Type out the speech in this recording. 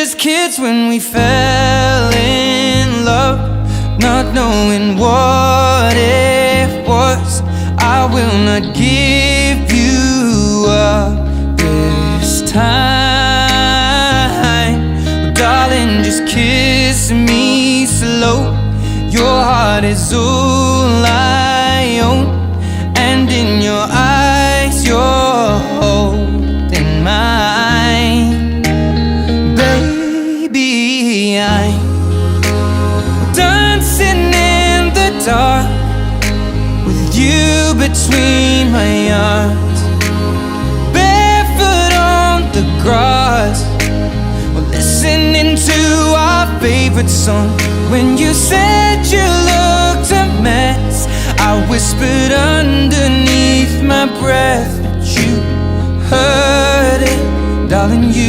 just kids when we fell in love, not knowing what it was. I will not give you up this time. Oh, darling, just kiss me slow. Your heart is all I own, and in your eyes you're holding mine. Baby, I'm dancing in the dark with you between my arms, barefoot on the grass, we're listening to our favorite song. When you said you looked a mess, I whispered underneath my breath, but you heard it, darling. You